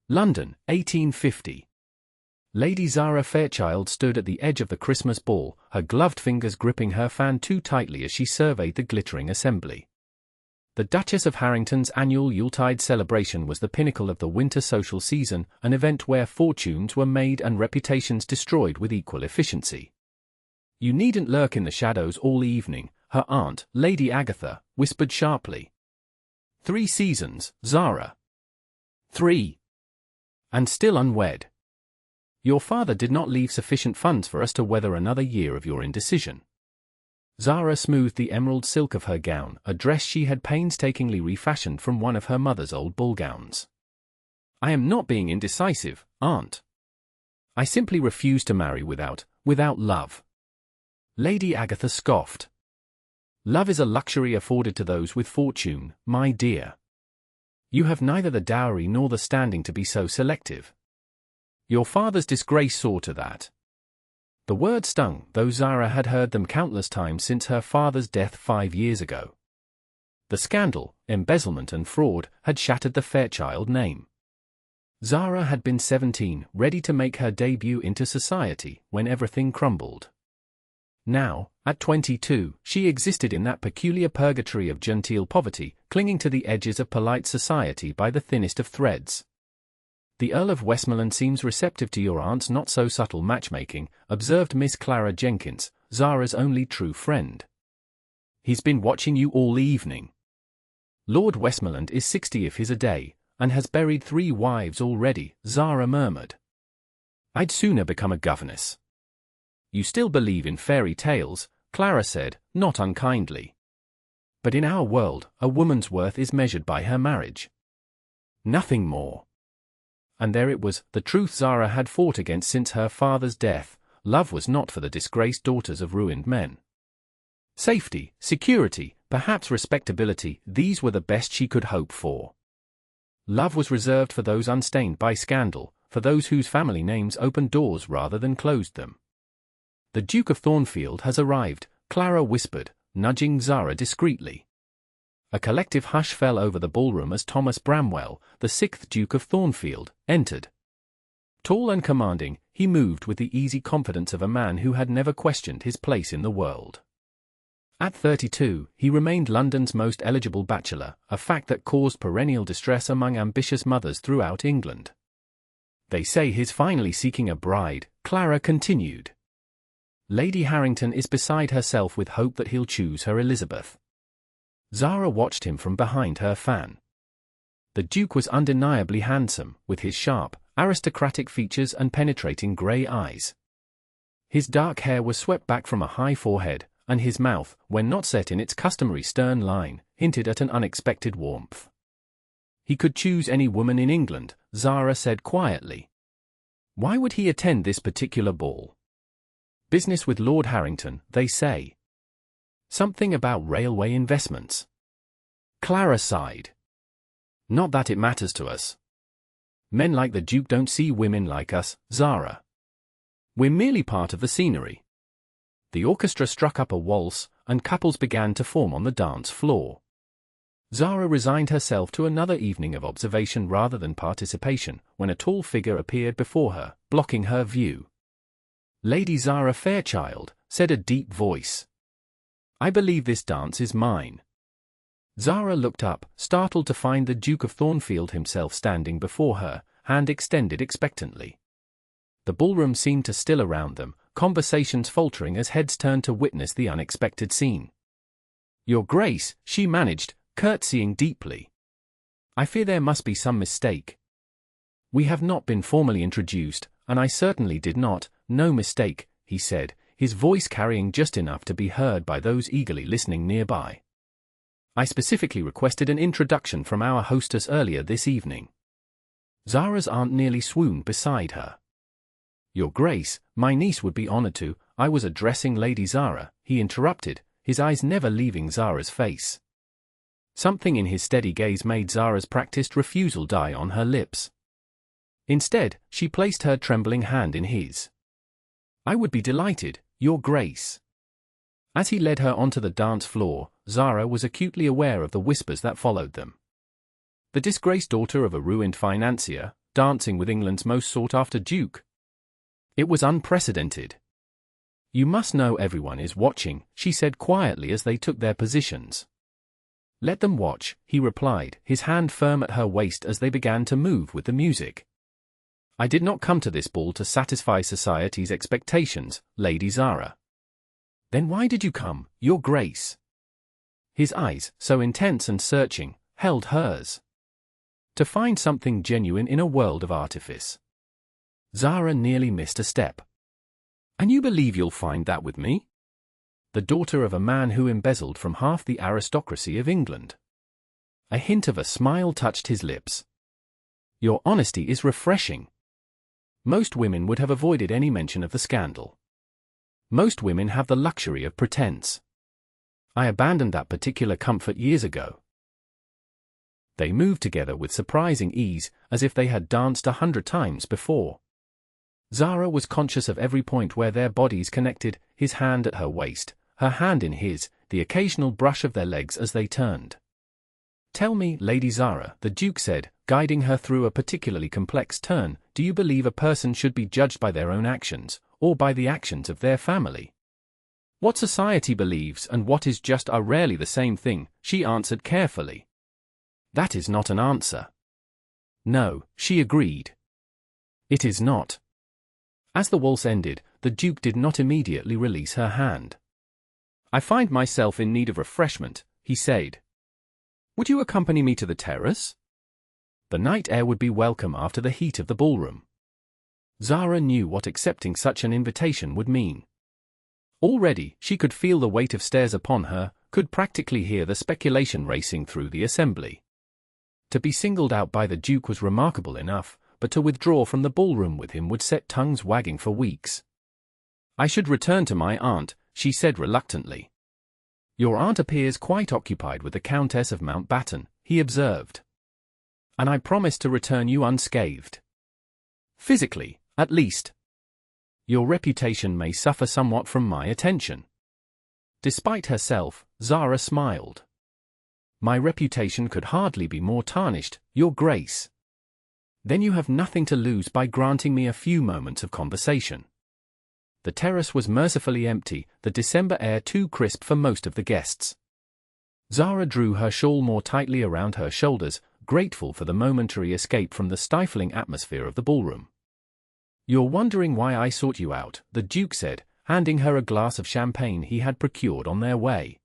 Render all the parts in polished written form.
London, 1850. Lady Zara Fairchild stood at the edge of the Christmas ball, her gloved fingers gripping her fan too tightly as she surveyed the glittering assembly. The Duchess of Harrington's annual Yuletide celebration was the pinnacle of the winter social season, an event where fortunes were made and reputations destroyed with equal efficiency. "You needn't lurk in the shadows all evening," her aunt, Lady Agatha, whispered sharply. 3 seasons, Zara. 3. And still unwed. Your father did not leave sufficient funds for us to weather another year of your indecision. Zara smoothed the emerald silk of her gown, a dress she had painstakingly refashioned from one of her mother's old ball gowns. "I am not being indecisive, aunt. I simply refuse to marry without love." Lady Agatha scoffed. "Love is a luxury afforded to those with fortune, my dear. You have neither the dowry nor the standing to be so selective. Your father's disgrace saw to that." The word stung, though Zara had heard them countless times since her father's death 5 years ago. The scandal, embezzlement and fraud, had shattered the Fairchild name. Zara had been 17, ready to make her debut into society, when everything crumbled. Now, at 22, she existed in that peculiar purgatory of genteel poverty, clinging to the edges of polite society by the thinnest of threads. "The Earl of Westmoreland seems receptive to your aunt's not-so-subtle matchmaking," observed Miss Clara Jenkins, Zara's only true friend. "He's been watching you all evening. Lord Westmoreland is 60 of his a day, and has buried 3 wives already," Zara murmured. "I'd sooner become a governess." "You still believe in fairy tales," Clara said, not unkindly. "But in our world, a woman's worth is measured by her marriage. Nothing more." And there it was, the truth Zara had fought against since her father's death: love was not for the disgraced daughters of ruined men. Safety, security, perhaps respectability, these were the best she could hope for. Love was reserved for those unstained by scandal, for those whose family names opened doors rather than closed them. "The Duke of Thornfield has arrived," Clara whispered, nudging Zara discreetly. A collective hush fell over the ballroom as Thomas Bramwell, the 6th Duke of Thornfield, entered. Tall and commanding, he moved with the easy confidence of a man who had never questioned his place in the world. At 32, he remained London's most eligible bachelor, a fact that caused perennial distress among ambitious mothers throughout England. "They say he's finally seeking a bride," Clara continued. "Lady Harrington is beside herself with hope that he'll choose her Elizabeth." Zara watched him from behind her fan. The Duke was undeniably handsome, with his sharp, aristocratic features and penetrating grey eyes. His dark hair was swept back from a high forehead, and his mouth, when not set in its customary stern line, hinted at an unexpected warmth. "He could choose any woman in England," Zara said quietly. "Why would he attend this particular ball?" "Business with Lord Harrington, they say. Something about railway investments." Clara sighed. "Not that it matters to us. Men like the Duke don't see women like us, Zara. We're merely part of the scenery." The orchestra struck up a waltz, and couples began to form on the dance floor. Zara resigned herself to another evening of observation rather than participation, when a tall figure appeared before her, blocking her view. "Lady Zara Fairchild," said a deep voice. "I believe this dance is mine." Zara looked up, startled to find the Duke of Thornfield himself standing before her, hand extended expectantly. The ballroom seemed to still around them, conversations faltering as heads turned to witness the unexpected scene. "Your Grace," she managed, curtsying deeply. "I fear there must be some mistake. We have not been formally introduced, and I certainly did not." "No mistake," he said, his voice carrying just enough to be heard by those eagerly listening nearby. "I specifically requested an introduction from our hostess earlier this evening." Zara's aunt nearly swooned beside her. "Your Grace, my niece would be honored to—" "I was addressing Lady Zara," he interrupted, his eyes never leaving Zara's face. Something in his steady gaze made Zara's practiced refusal die on her lips. Instead, she placed her trembling hand in his. "I would be delighted, Your Grace." As he led her onto the dance floor, Zara was acutely aware of the whispers that followed them. The disgraced daughter of a ruined financier, dancing with England's most sought-after Duke. It was unprecedented. You must know everyone is watching, she said quietly as they took their positions. Let them watch, he replied, his hand firm at her waist as they began to move with the music. I did not come to this ball to satisfy society's expectations, Lady Zara. Then why did you come, Your Grace? His eyes, so intense and searching, held hers. To find something genuine in a world of artifice. Zara nearly missed a step. And you believe you'll find that with me? The daughter of a man who embezzled from half the aristocracy of England. A hint of a smile touched his lips. Your honesty is refreshing. Most women would have avoided any mention of the scandal. Most women have the luxury of pretense. I abandoned that particular comfort years ago. They moved together with surprising ease, as if they had danced 100 times before. Zara was conscious of every point where their bodies connected, his hand at her waist, her hand in his, the occasional brush of their legs as they turned. Tell me, Lady Zara, the Duke said, guiding her through a particularly complex turn, do you believe a person should be judged by their own actions, or by the actions of their family? What society believes and what is just are rarely the same thing, she answered carefully. That is not an answer. No, she agreed. It is not. As the waltz ended, the Duke did not immediately release her hand. I find myself in need of refreshment, he said. Would you accompany me to the terrace? The night air would be welcome after the heat of the ballroom. Zara knew what accepting such an invitation would mean. Already, she could feel the weight of stares upon her, could practically hear the speculation racing through the assembly. To be singled out by the Duke was remarkable enough, but to withdraw from the ballroom with him would set tongues wagging for weeks. I should return to my aunt, she said reluctantly. Your aunt appears quite occupied with the Countess of Mountbatten, he observed. And I promise to return you unscathed. Physically, at least. Your reputation may suffer somewhat from my attention. Despite herself, Zara smiled. My reputation could hardly be more tarnished, Your Grace. Then you have nothing to lose by granting me a few moments of conversation. The terrace was mercifully empty, the December air too crisp for most of the guests. Zara drew her shawl more tightly around her shoulders, grateful for the momentary escape from the stifling atmosphere of the ballroom. You're wondering why I sought you out, the Duke said, handing her a glass of champagne he had procured on their way.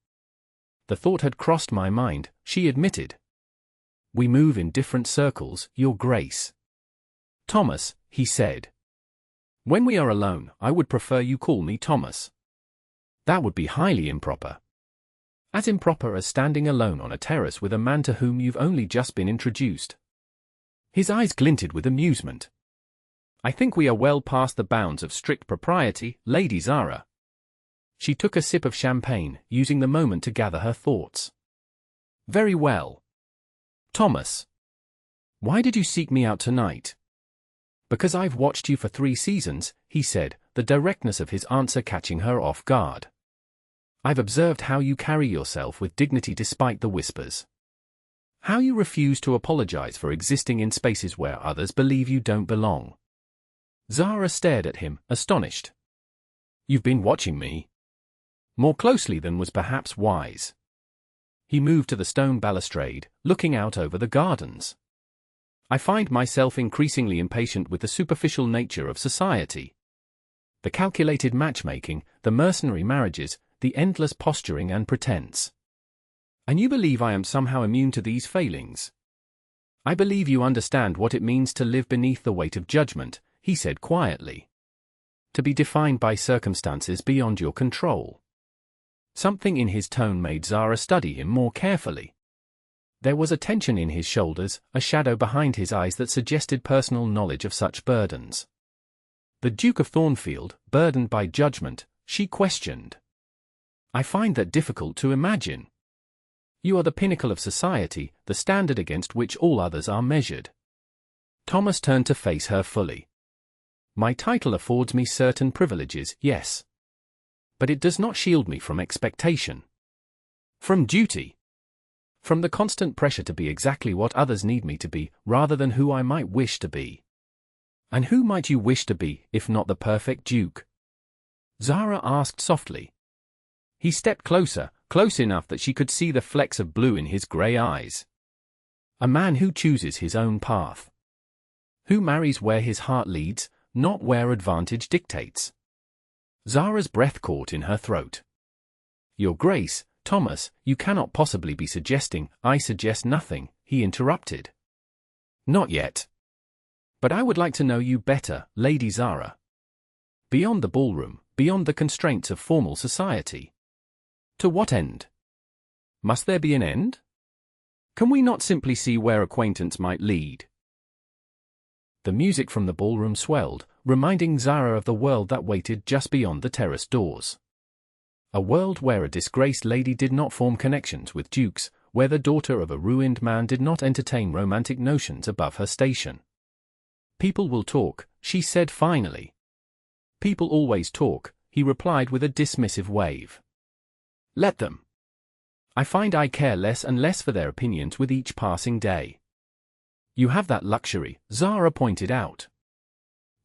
The thought had crossed my mind, she admitted. We move in different circles, Your Grace. Thomas, he said. When we are alone, I would prefer you call me Thomas. That would be highly improper. As improper as standing alone on a terrace with a man to whom you've only just been introduced. His eyes glinted with amusement. I think we are well past the bounds of strict propriety, Lady Zara. She took a sip of champagne, using the moment to gather her thoughts. Very well. Thomas. Why did you seek me out tonight? Because I've watched you for 3 seasons, he said, the directness of his answer catching her off guard. I've observed how you carry yourself with dignity despite the whispers. How you refuse to apologize for existing in spaces where others believe you don't belong. Zara stared at him, astonished. You've been watching me. More closely than was perhaps wise. He moved to the stone balustrade, looking out over the gardens. I find myself increasingly impatient with the superficial nature of society. The calculated matchmaking, the mercenary marriages, the endless posturing and pretense. And you believe I am somehow immune to these failings? I believe you understand what it means to live beneath the weight of judgment, he said quietly. To be defined by circumstances beyond your control. Something in his tone made Zara study him more carefully. There was a tension in his shoulders, a shadow behind his eyes that suggested personal knowledge of such burdens. The Duke of Thornfield, burdened by judgment, she questioned. I find that difficult to imagine. You are the pinnacle of society, the standard against which all others are measured. Thomas turned to face her fully. My title affords me certain privileges, yes. But it does not shield me from expectation. From duty. From the constant pressure to be exactly what others need me to be, rather than who I might wish to be. And who might you wish to be, if not the perfect Duke? Zara asked softly. He stepped closer, close enough that she could see the flecks of blue in his grey eyes. A man who chooses his own path. Who marries where his heart leads, not where advantage dictates. Zara's breath caught in her throat. Your Grace, Thomas, you cannot possibly be suggesting. I suggest nothing, he interrupted. Not yet. But I would like to know you better, Lady Zara. Beyond the ballroom, beyond the constraints of formal society. To what end? Must there be an end? Can we not simply see where acquaintance might lead? The music from the ballroom swelled, reminding Zara of the world that waited just beyond the terrace doors. A world where a disgraced lady did not form connections with dukes, where the daughter of a ruined man did not entertain romantic notions above her station. People will talk, she said finally. People always talk, he replied with a dismissive wave. Let them. I find I care less and less for their opinions with each passing day. You have that luxury, Zara pointed out.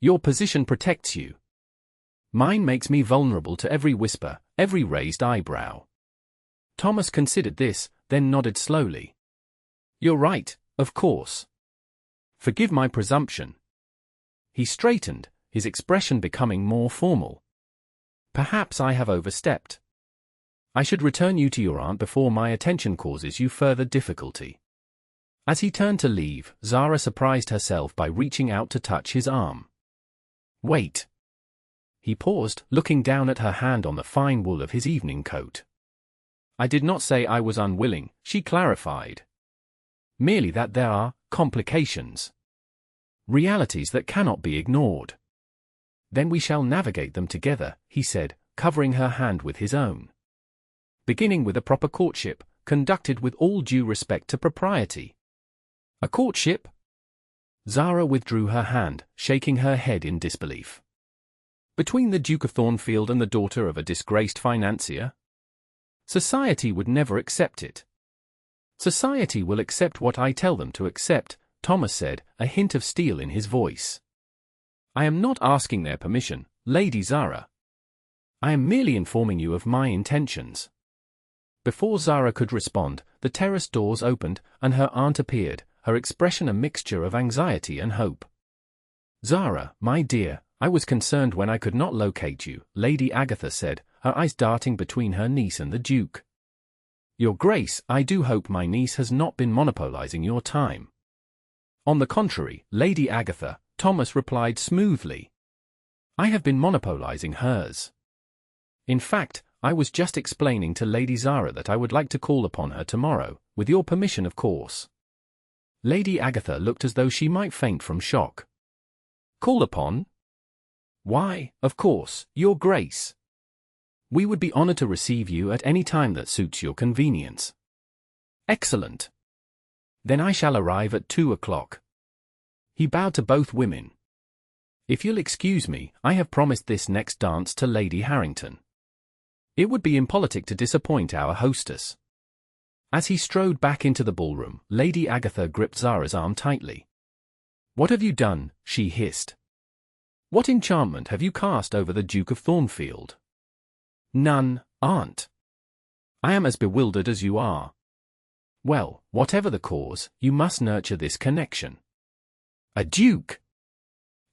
Your position protects you. Mine makes me vulnerable to every whisper, every raised eyebrow. Thomas considered this, then nodded slowly. You're right, of course. Forgive my presumption. He straightened, his expression becoming more formal. Perhaps I have overstepped. I should return you to your aunt before my attention causes you further difficulty. As he turned to leave, Zara surprised herself by reaching out to touch his arm. Wait. He paused, looking down at her hand on the fine wool of his evening coat. I did not say I was unwilling, she clarified. Merely that there are complications. Realities that cannot be ignored. Then we shall navigate them together, he said, covering her hand with his own. Beginning with a proper courtship, conducted with all due respect to propriety. A courtship? Zara withdrew her hand, shaking her head in disbelief. Between the Duke of Thornfield and the daughter of a disgraced financier? Society would never accept it. Society will accept what I tell them to accept, Thomas said, a hint of steel in his voice. I am not asking their permission, Lady Zara. I am merely informing you of my intentions. Before Zara could respond, the terrace doors opened, and her aunt appeared, her expression a mixture of anxiety and hope. Zara, my dear, I was concerned when I could not locate you, Lady Agatha said, her eyes darting between her niece and the Duke. Your Grace, I do hope my niece has not been monopolizing your time. On the contrary, Lady Agatha, Thomas replied smoothly. I have been monopolizing hers. In fact, I was just explaining to Lady Zara that I would like to call upon her tomorrow, with your permission of course. Lady Agatha looked as though she might faint from shock. Call upon? Why, of course, Your Grace. We would be honored to receive you at any time that suits your convenience. Excellent. Then I shall arrive at 2 o'clock. He bowed to both women. If you'll excuse me, I have promised this next dance to Lady Harrington. It would be impolitic to disappoint our hostess. As he strode back into the ballroom, Lady Agatha gripped Zara's arm tightly. What have you done? She hissed. What enchantment have you cast over the Duke of Thornfield? None, aunt. I am as bewildered as you are. Well, whatever the cause, you must nurture this connection. A duke!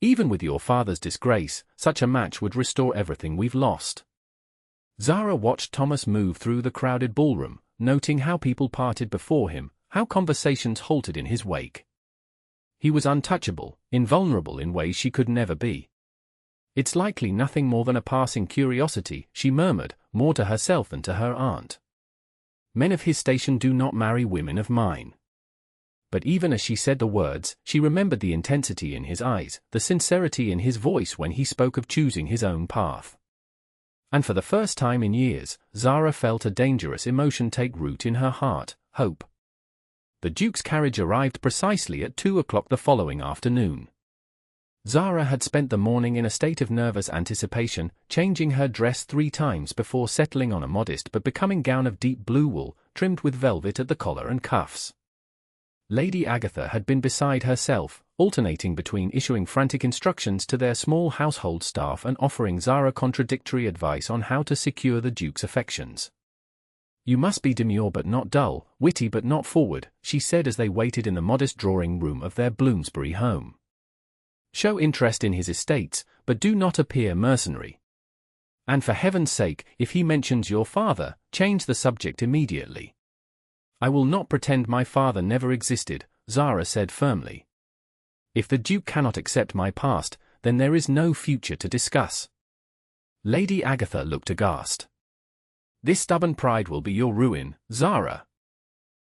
Even with your father's disgrace, such a match would restore everything we've lost. Zara watched Thomas move through the crowded ballroom, noting how people parted before him, how conversations halted in his wake. He was untouchable, invulnerable in ways she could never be. It's likely nothing more than a passing curiosity, she murmured, more to herself than to her aunt. Men of his station do not marry women of mine. But even as she said the words, she remembered the intensity in his eyes, the sincerity in his voice when he spoke of choosing his own path. And for the first time in years, Zara felt a dangerous emotion take root in her heart, hope. The Duke's carriage arrived precisely at 2 o'clock the following afternoon. Zara had spent the morning in a state of nervous anticipation, changing her dress 3 times before settling on a modest but becoming gown of deep blue wool, trimmed with velvet at the collar and cuffs. Lady Agatha had been beside herself, alternating between issuing frantic instructions to their small household staff and offering Zara contradictory advice on how to secure the Duke's affections. "You must be demure but not dull, witty but not forward," she said as they waited in the modest drawing-room of their Bloomsbury home. "Show interest in his estates, but do not appear mercenary. And for heaven's sake, if he mentions your father, change the subject immediately." "I will not pretend my father never existed," Zara said firmly. "If the Duke cannot accept my past, then there is no future to discuss." Lady Agatha looked aghast. "This stubborn pride will be your ruin, Zara.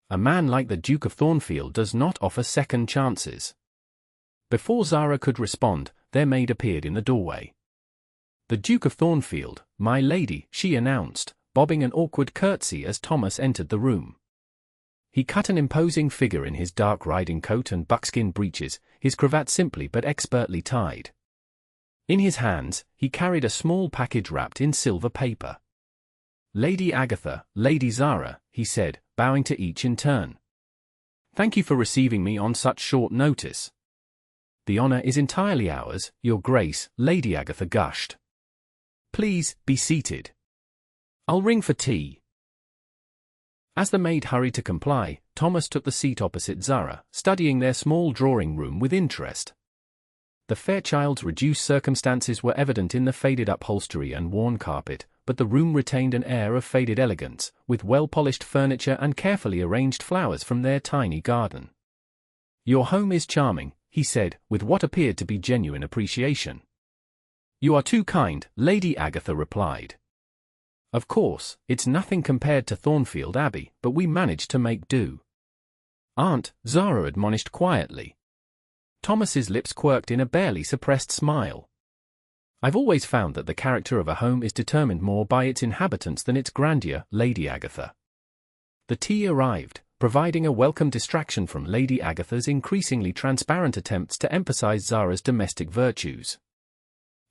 A man like the Duke of Thornfield does not offer second chances." Before Zara could respond, their maid appeared in the doorway. "The Duke of Thornfield, my lady," she announced, bobbing an awkward curtsy as Thomas entered the room. He cut an imposing figure in his dark riding coat and buckskin breeches, his cravat simply but expertly tied. In his hands, he carried a small package wrapped in silver paper. "Lady Agatha, Lady Zara," he said, bowing to each in turn. "Thank you for receiving me on such short notice." "The honor is entirely ours, Your Grace," Lady Agatha gushed. "Please, be seated. I'll ring for tea." As the maid hurried to comply, Thomas took the seat opposite Zara, studying their small drawing-room with interest. The Fairchild's reduced circumstances were evident in the faded upholstery and worn carpet, but the room retained an air of faded elegance, with well-polished furniture and carefully arranged flowers from their tiny garden. "Your home is charming," he said, with what appeared to be genuine appreciation. "You are too kind," Lady Agatha replied. "Of course, it's nothing compared to Thornfield Abbey, but we managed to make do." "Aunt," Zara admonished quietly. Thomas's lips quirked in a barely suppressed smile. "I've always found that the character of a home is determined more by its inhabitants than its grandeur, Lady Agatha." The tea arrived, providing a welcome distraction from Lady Agatha's increasingly transparent attempts to emphasize Zara's domestic virtues.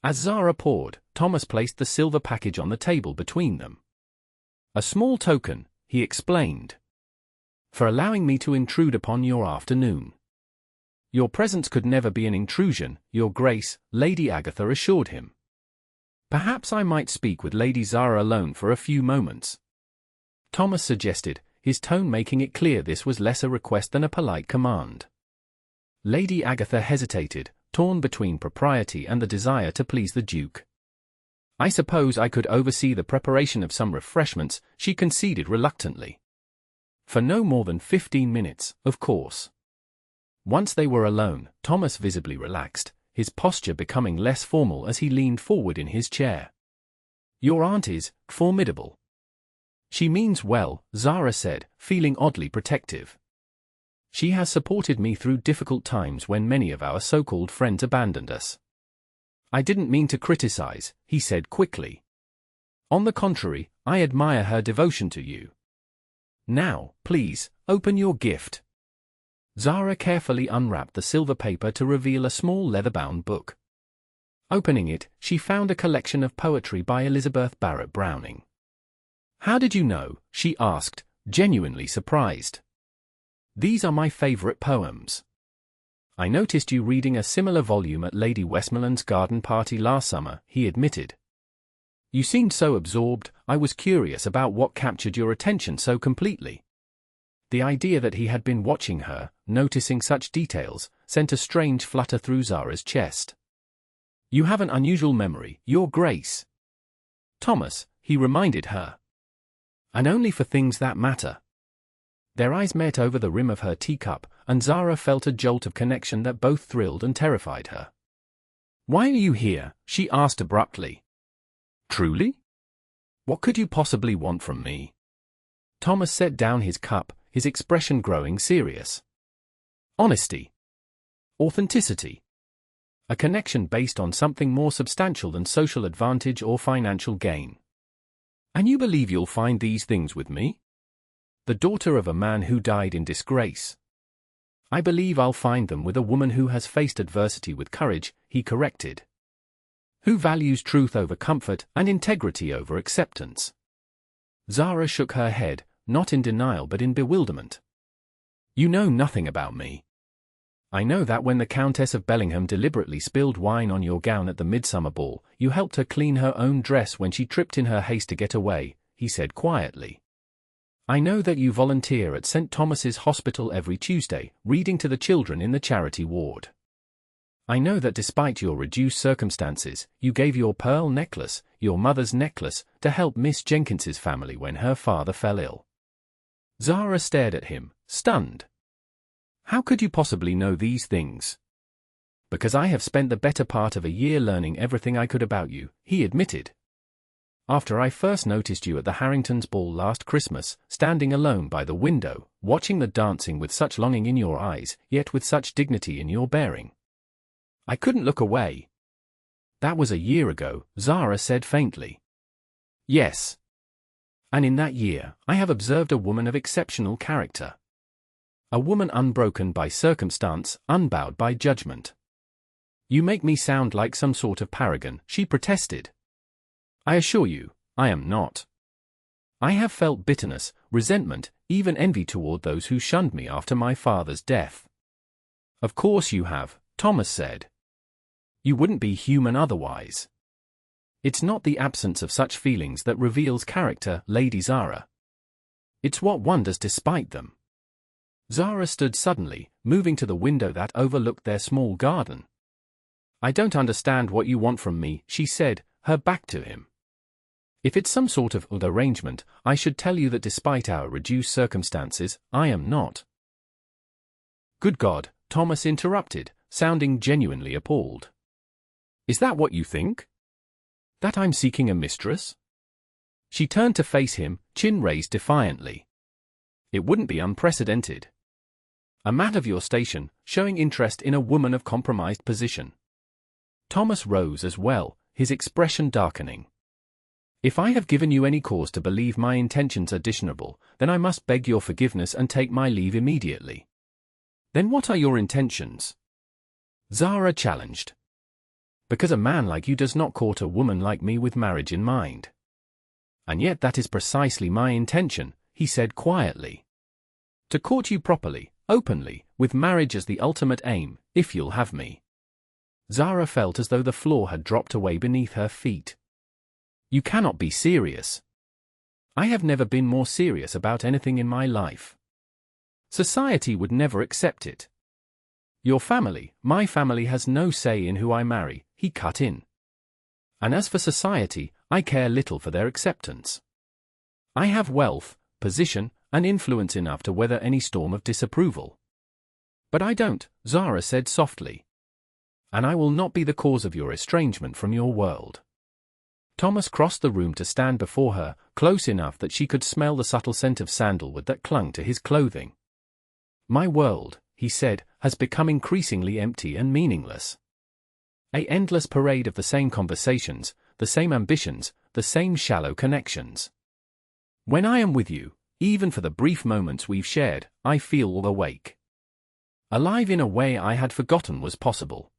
As Zara poured, Thomas placed the silver package on the table between them. "A small token," he explained, "for allowing me to intrude upon your afternoon." "Your presence could never be an intrusion, Your Grace," Lady Agatha assured him. "Perhaps I might speak with Lady Zara alone for a few moments," Thomas suggested, his tone making it clear this was less a request than a polite command. Lady Agatha hesitated, torn between propriety and the desire to please the Duke. "I suppose I could oversee the preparation of some refreshments," she conceded reluctantly. "For no more than 15 minutes, of course." Once they were alone, Thomas visibly relaxed, his posture becoming less formal as he leaned forward in his chair. "Your aunt is formidable." "She means well," Zara said, feeling oddly protective. "She has supported me through difficult times when many of our so-called friends abandoned us." "I didn't mean to criticize," he said quickly. "On the contrary, I admire her devotion to you. Now, please, open your gift." Zara carefully unwrapped the silver paper to reveal a small leather-bound book. Opening it, she found a collection of poetry by Elizabeth Barrett Browning. "How did you know?" she asked, genuinely surprised. "These are my favorite poems. I noticed you reading a similar volume at Lady Westmoreland's garden party last summer," he admitted. "You seemed so absorbed, I was curious about what captured your attention so completely." The idea that he had been watching her, noticing such details, sent a strange flutter through Zara's chest. "You have an unusual memory, Your Grace." "Thomas," he reminded her. "And only for things that matter." Their eyes met over the rim of her teacup, and Zara felt a jolt of connection that both thrilled and terrified her. "Why are you here?" she asked abruptly. "Truly? What could you possibly want from me?" Thomas set down his cup, his expression growing serious. "Honesty. Authenticity. A connection based on something more substantial than social advantage or financial gain. And you believe you'll find these things with me? The daughter of a man who died in disgrace. I believe I'll find them with a woman who has faced adversity with courage, he corrected. Who values truth over comfort and integrity over acceptance. Zara shook her head, not in denial but in bewilderment. You know nothing about me. I know that when the Countess of Bellingham deliberately spilled wine on your gown at the midsummer ball, you helped her clean her own dress when she tripped in her haste to get away, he said quietly. I know that you volunteer at St. Thomas's Hospital every Tuesday, reading to the children in the charity ward. I know that despite your reduced circumstances, you gave your pearl necklace, your mother's necklace, to help Miss Jenkins's family when her father fell ill. Zara stared at him, stunned. How could you possibly know these things? Because I have spent the better part of a year learning everything I could about you, he admitted. After I first noticed you at the Harringtons' ball last Christmas, standing alone by the window, watching the dancing with such longing in your eyes, yet with such dignity in your bearing. I couldn't look away. That was a year ago, Zara said faintly. Yes. And in that year, I have observed a woman of exceptional character. A woman unbroken by circumstance, unbowed by judgment. You make me sound like some sort of paragon, she protested. I assure you, I am not. I have felt bitterness, resentment, even envy toward those who shunned me after my father's death. Of course you have, Thomas said. You wouldn't be human otherwise. It's not the absence of such feelings that reveals character, Lady Zara. It's what one does despite them. Zara stood suddenly, moving to the window that overlooked their small garden. I don't understand what you want from me, she said, her back to him. If it's some sort of arrangement, I should tell you that despite our reduced circumstances, I am not. Good God, Thomas interrupted, sounding genuinely appalled. Is that what you think? That I'm seeking a mistress? She turned to face him, chin raised defiantly. It wouldn't be unprecedented. A man of your station, showing interest in a woman of compromised position. Thomas rose as well, his expression darkening. If I have given you any cause to believe my intentions are dishonorable, then I must beg your forgiveness and take my leave immediately. Then what are your intentions? Zara challenged. Because a man like you does not court a woman like me with marriage in mind. And yet that is precisely my intention, he said quietly. To court you properly, openly, with marriage as the ultimate aim, if you'll have me. Zara felt as though the floor had dropped away beneath her feet. You cannot be serious. I have never been more serious about anything in my life. Society would never accept it. Your family, my family has no say in who I marry, he cut in. And as for society, I care little for their acceptance. I have wealth, position, and influence enough to weather any storm of disapproval. But I don't, Zara said softly. And I will not be the cause of your estrangement from your world. Thomas crossed the room to stand before her, close enough that she could smell the subtle scent of sandalwood that clung to his clothing. My world, he said, has become increasingly empty and meaningless. An endless parade of the same conversations, the same ambitions, the same shallow connections. When I am with you, even for the brief moments we've shared, I feel awake. Alive in a way I had forgotten was possible.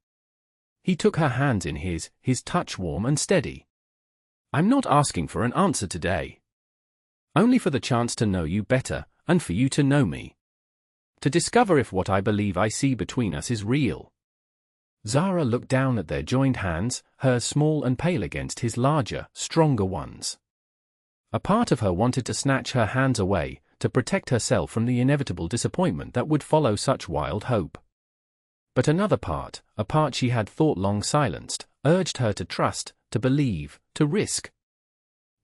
He took her hands in his touch warm and steady. I'm not asking for an answer today. Only for the chance to know you better, and for you to know me. To discover if what I believe I see between us is real. Zara looked down at their joined hands, hers small and pale against his larger, stronger ones. A part of her wanted to snatch her hands away, to protect herself from the inevitable disappointment that would follow such wild hope. But another part, a part she had thought long silenced, urged her to trust, to believe, to risk.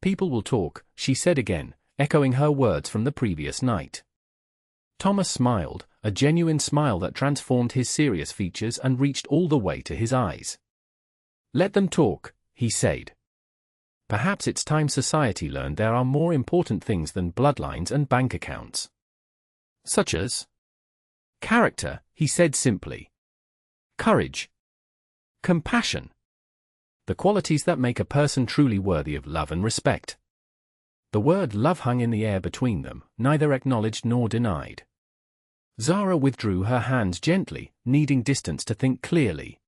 People will talk, she said again, echoing her words from the previous night. Thomas smiled, a genuine smile that transformed his serious features and reached all the way to his eyes. Let them talk, he said. Perhaps it's time society learned there are more important things than bloodlines and bank accounts. Such as character, he said simply. Courage. Compassion. The qualities that make a person truly worthy of love and respect. The word love hung in the air between them, neither acknowledged nor denied. Zara withdrew her hands gently, needing distance to think clearly.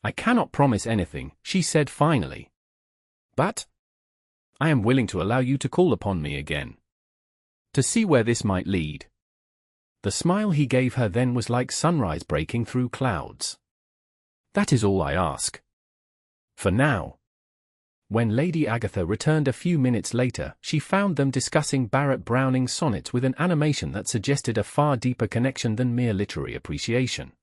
"I cannot promise anything," she said finally. "But I am willing to allow you to call upon me again. To see where this might lead." The smile he gave her then was like sunrise breaking through clouds. "That is all I ask. For now." When Lady Agatha returned a few minutes later, she found them discussing Barrett Browning's sonnets with an animation that suggested a far deeper connection than mere literary appreciation.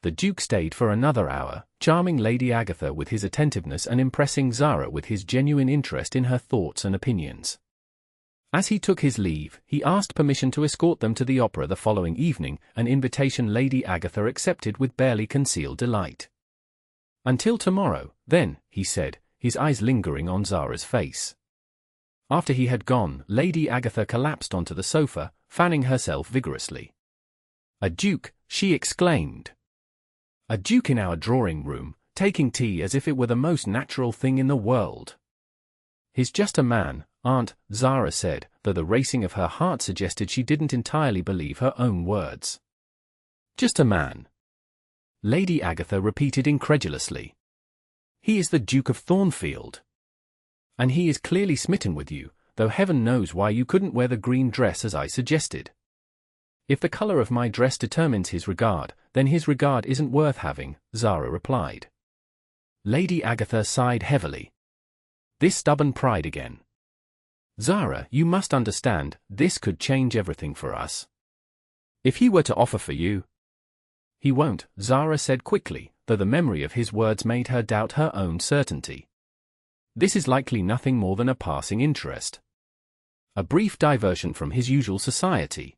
The Duke stayed for another hour, charming Lady Agatha with his attentiveness and impressing Zara with his genuine interest in her thoughts and opinions. As he took his leave, he asked permission to escort them to the opera the following evening, an invitation Lady Agatha accepted with barely concealed delight. "Until tomorrow, then," he said, his eyes lingering on Zara's face. After he had gone, Lady Agatha collapsed onto the sofa, fanning herself vigorously. "A duke," she exclaimed. "A duke in our drawing-room, taking tea as if it were the most natural thing in the world." "He's just a man, Aunt," Zara said, though the racing of her heart suggested she didn't entirely believe her own words. "Just a man?" Lady Agatha repeated incredulously. "He is the Duke of Thornfield. And he is clearly smitten with you, though heaven knows why you couldn't wear the green dress as I suggested." "If the color of my dress determines his regard, then his regard isn't worth having," Zara replied. Lady Agatha sighed heavily. This stubborn pride again. "Zara, you must understand, this could change everything for us. If he were to offer for you—" "He won't," Zara said quickly, though the memory of his words made her doubt her own certainty. "This is likely nothing more than a passing interest. A brief diversion from his usual society."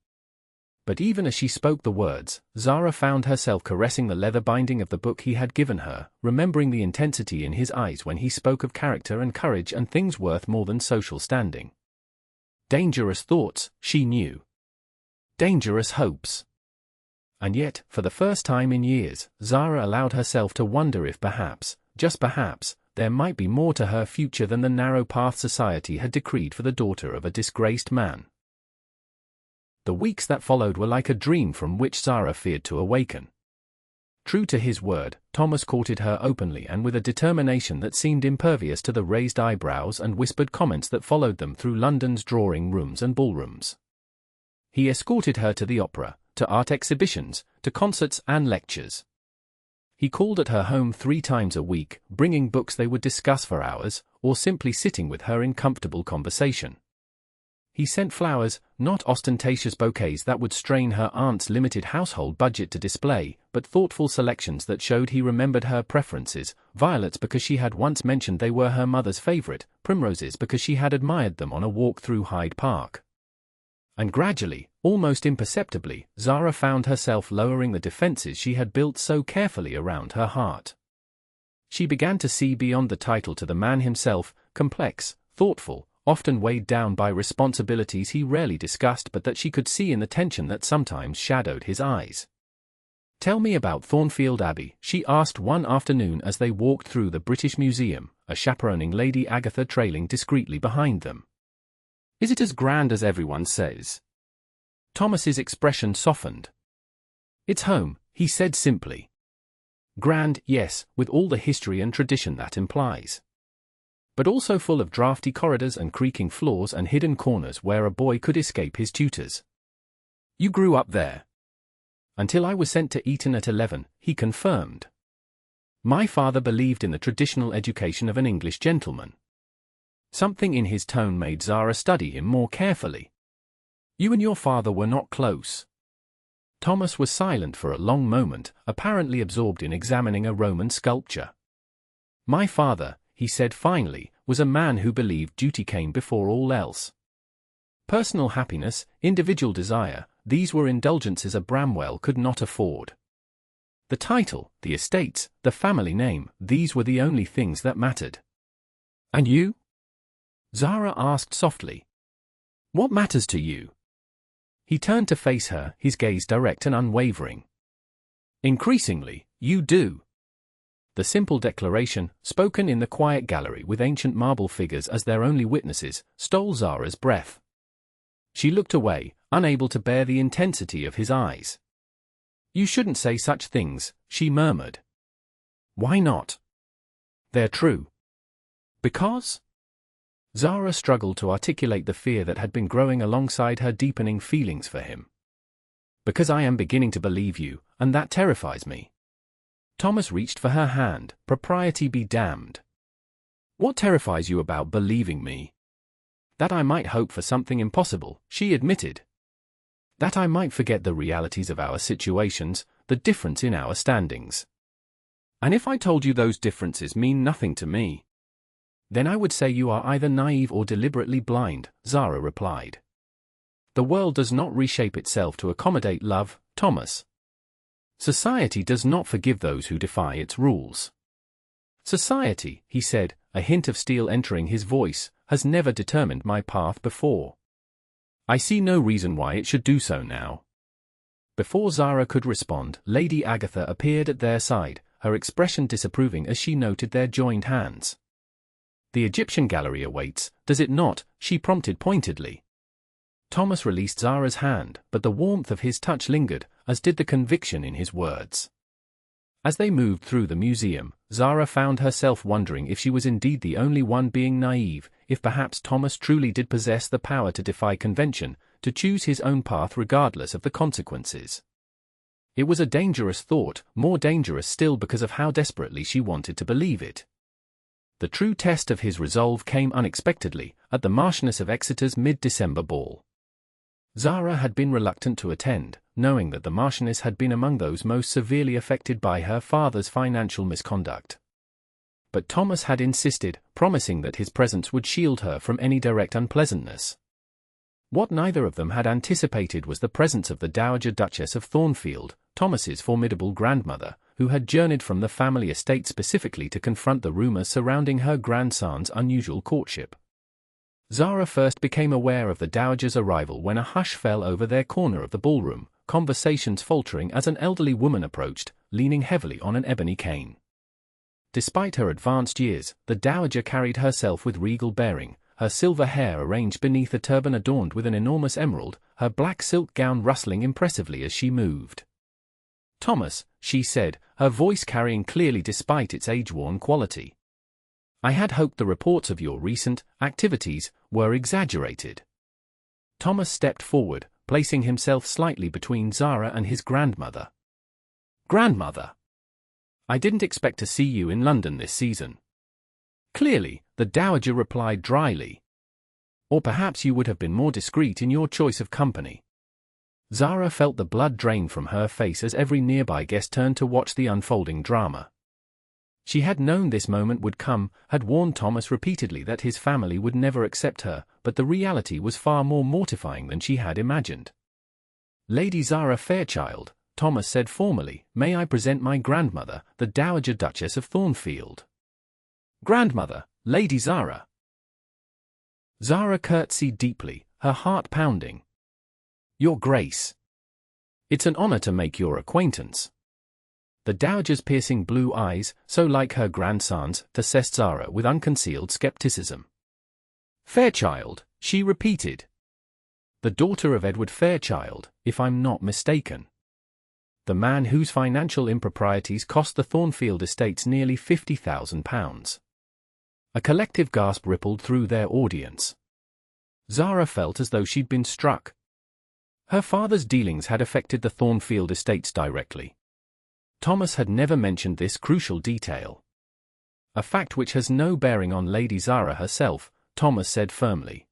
But even as she spoke the words, Zara found herself caressing the leather binding of the book he had given her, remembering the intensity in his eyes when he spoke of character and courage and things worth more than social standing. Dangerous thoughts, she knew. Dangerous hopes. And yet, for the first time in years, Zara allowed herself to wonder if perhaps, just perhaps, there might be more to her future than the narrow path society had decreed for the daughter of a disgraced man. The weeks that followed were like a dream from which Zara feared to awaken. True to his word, Thomas courted her openly and with a determination that seemed impervious to the raised eyebrows and whispered comments that followed them through London's drawing-rooms and ballrooms. He escorted her to the opera, to art exhibitions, to concerts and lectures. He called at her home 3 times a week, bringing books they would discuss for hours, or simply sitting with her in comfortable conversation. He sent flowers, not ostentatious bouquets that would strain her aunt's limited household budget to display, but thoughtful selections that showed he remembered her preferences, violets because she had once mentioned they were her mother's favorite, primroses because she had admired them on a walk through Hyde Park. And gradually, almost imperceptibly, Zara found herself lowering the defenses she had built so carefully around her heart. She began to see beyond the title to the man himself, complex, thoughtful, often weighed down by responsibilities he rarely discussed but that she could see in the tension that sometimes shadowed his eyes. "Tell me about Thornfield Abbey," she asked one afternoon as they walked through the British Museum, a chaperoning Lady Agatha trailing discreetly behind them. "Is it as grand as everyone says?" Thomas's expression softened. "It's home," he said simply. "Grand, yes, with all the history and tradition that implies. But also full of draughty corridors and creaking floors and hidden corners where a boy could escape his tutors." "You grew up there?" "Until I was sent to Eton at 11, he confirmed. My father believed in the traditional education of an English gentleman." Something in his tone made Zara study him more carefully. "You and your father were not close." Thomas was silent for a long moment, apparently absorbed in examining a Roman sculpture. "My father," he said finally, "was a man who believed duty came before all else. Personal happiness, individual desire, these were indulgences a Bramwell could not afford. The title, the estates, the family name, these were the only things that mattered." "And you?" Zara asked softly. "What matters to you?" He turned to face her, his gaze direct and unwavering. "Increasingly, you do." The simple declaration, spoken in the quiet gallery with ancient marble figures as their only witnesses, stole Zara's breath. She looked away, unable to bear the intensity of his eyes. "You shouldn't say such things," she murmured. "Why not? They're true." "Because?" Zara struggled to articulate the fear that had been growing alongside her deepening feelings for him. "Because I am beginning to believe you, and that terrifies me." Thomas reached for her hand. "Propriety be damned. What terrifies you about believing me?" "That I might hope for something impossible," she admitted. "That I might forget the realities of our situations, the difference in our standings." "And if I told you those differences mean nothing to me?" "Then I would say you are either naive or deliberately blind," Zara replied. "The world does not reshape itself to accommodate love, Thomas. Society does not forgive those who defy its rules." "Society," he said, a hint of steel entering his voice, "has never determined my path before. I see no reason why it should do so now." Before Zara could respond, Lady Agatha appeared at their side, her expression disapproving as she noted their joined hands. "The Egyptian gallery awaits, does it not?" she prompted pointedly. Thomas released Zara's hand, but the warmth of his touch lingered, as did the conviction in his words. As they moved through the museum, Zara found herself wondering if she was indeed the only one being naive, if perhaps Thomas truly did possess the power to defy convention, to choose his own path regardless of the consequences. It was a dangerous thought, more dangerous still because of how desperately she wanted to believe it. The true test of his resolve came unexpectedly, at the Marchioness of Exeter's mid-December ball. Zara had been reluctant to attend, knowing that the Marchioness had been among those most severely affected by her father's financial misconduct. But Thomas had insisted, promising that his presence would shield her from any direct unpleasantness. What neither of them had anticipated was the presence of the Dowager Duchess of Thornfield, Thomas's formidable grandmother, who had journeyed from the family estate specifically to confront the rumors surrounding her grandson's unusual courtship. Zara first became aware of the Dowager's arrival when a hush fell over their corner of the ballroom, conversations faltering as an elderly woman approached, leaning heavily on an ebony cane. Despite her advanced years, the Dowager carried herself with regal bearing, her silver hair arranged beneath a turban adorned with an enormous emerald, her black silk gown rustling impressively as she moved. "Thomas," she said, her voice carrying clearly despite its age-worn quality, "I had hoped the reports of your recent activities were exaggerated." Thomas stepped forward, placing himself slightly between Zara and his grandmother. "Grandmother, I didn't expect to see you in London this season." "Clearly," the Dowager replied dryly. "Or perhaps you would have been more discreet in your choice of company." Zara felt the blood drain from her face as every nearby guest turned to watch the unfolding drama. She had known this moment would come, had warned Thomas repeatedly that his family would never accept her, but the reality was far more mortifying than she had imagined. "Lady Zara Fairchild," Thomas said formally, "may I present my grandmother, the Dowager Duchess of Thornfield." "Grandmother, Lady Zara." Zara curtsied deeply, her heart pounding. "Your Grace. It's an honor to make your acquaintance." The Dowager's piercing blue eyes, so like her grandson's, assessed Zara with unconcealed skepticism. "Fairchild," she repeated. "The daughter of Edward Fairchild, if I'm not mistaken. The man whose financial improprieties cost the Thornfield estates nearly £50,000. A collective gasp rippled through their audience. Zara felt as though she'd been struck. Her father's dealings had affected the Thornfield estates directly. Thomas had never mentioned this crucial detail. "A fact which has no bearing on Lady Zara herself," Thomas said firmly.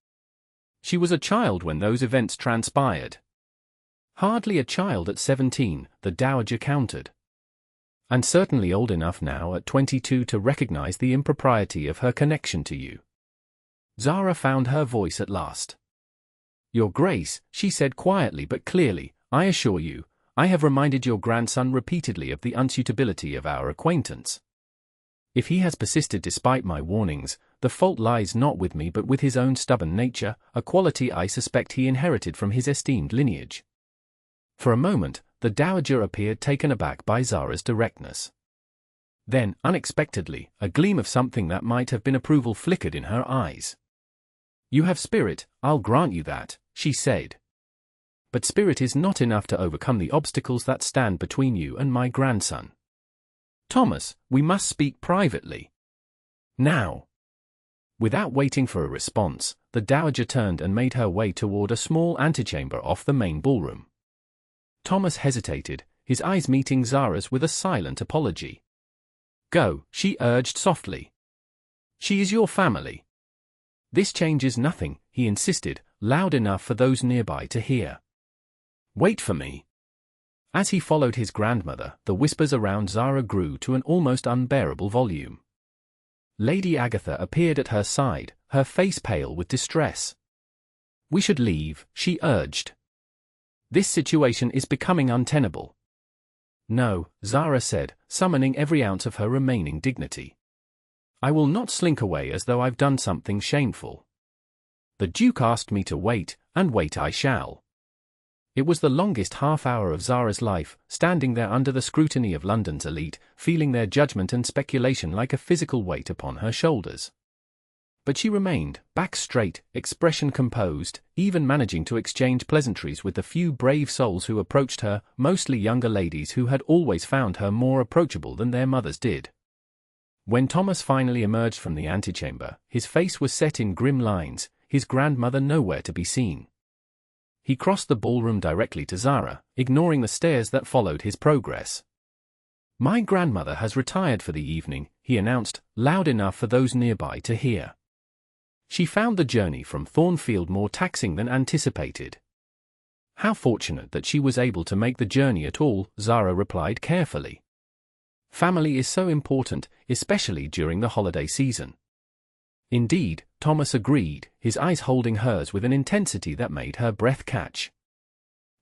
"She was a child when those events transpired." "Hardly a child at 17, the Dowager countered. "And certainly old enough now at 22 to recognize the impropriety of her connection to you." Zara found her voice at last. "Your Grace," she said quietly but clearly, "I assure you, I have reminded your grandson repeatedly of the unsuitability of our acquaintance. If he has persisted despite my warnings, the fault lies not with me but with his own stubborn nature, a quality I suspect he inherited from his esteemed lineage." For a moment, the Dowager appeared taken aback by Zara's directness. Then, unexpectedly, a gleam of something that might have been approval flickered in her eyes. "You have spirit, I'll grant you that," she said. But spirit is not enough to overcome the obstacles that stand between you and my grandson. Thomas, we must speak privately. Now." Without waiting for a response, the dowager turned and made her way toward a small antechamber off the main ballroom. Thomas hesitated, his eyes meeting Zara's with a silent apology. "Go," she urged softly. "She is your family." "This changes nothing," he insisted, loud enough for those nearby to hear. "Wait for me." As he followed his grandmother, the whispers around Zara grew to an almost unbearable volume. Lady Agatha appeared at her side, her face pale with distress. "We should leave," she urged. "This situation is becoming untenable." "No," Zara said, summoning every ounce of her remaining dignity. "I will not slink away as though I've done something shameful. The Duke asked me to wait, and wait I shall." It was the longest half-hour of Zara's life, standing there under the scrutiny of London's elite, feeling their judgment and speculation like a physical weight upon her shoulders. But she remained, back straight, expression composed, even managing to exchange pleasantries with the few brave souls who approached her, mostly younger ladies who had always found her more approachable than their mothers did. When Thomas finally emerged from the antechamber, his face was set in grim lines, his grandmother nowhere to be seen. He crossed the ballroom directly to Zara, ignoring the stares that followed his progress. "My grandmother has retired for the evening," he announced, loud enough for those nearby to hear. "She found the journey from Thornfield more taxing than anticipated." "How fortunate that she was able to make the journey at all," Zara replied carefully. "Family is so important, especially during the holiday season." "Indeed," Thomas agreed, his eyes holding hers with an intensity that made her breath catch.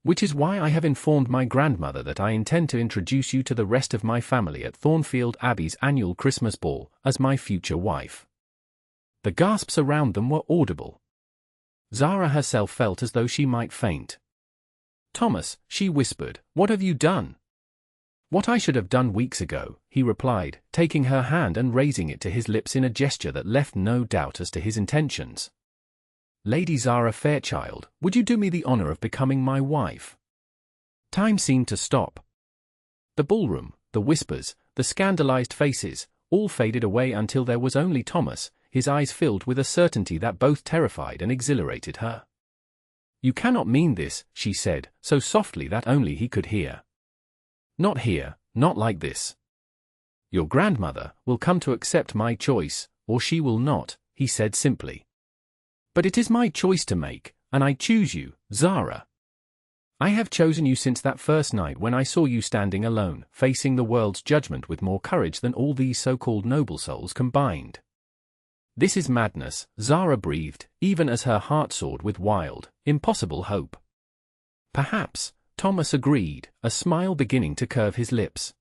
"Which is why I have informed my grandmother that I intend to introduce you to the rest of my family at Thornfield Abbey's annual Christmas ball, as my future wife." The gasps around them were audible. Zara herself felt as though she might faint. "Thomas," she whispered, "what have you done?" "What I should have done weeks ago," he replied, taking her hand and raising it to his lips in a gesture that left no doubt as to his intentions. "Lady Zara Fairchild, would you do me the honor of becoming my wife?" Time seemed to stop. The ballroom, the whispers, the scandalized faces, all faded away until there was only Thomas, his eyes filled with a certainty that both terrified and exhilarated her. "You cannot mean this," she said, so softly that only he could hear. "Not here, not like this. Your grandmother will come to accept my choice, or she will not," he said simply. "But it is my choice to make, and I choose you, Zara. I have chosen you since that first night when I saw you standing alone, facing the world's judgment with more courage than all these so-called noble souls combined." "This is madness," Zara breathed, even as her heart soared with wild, impossible hope. "Perhaps," Thomas agreed, a smile beginning to curve his lips.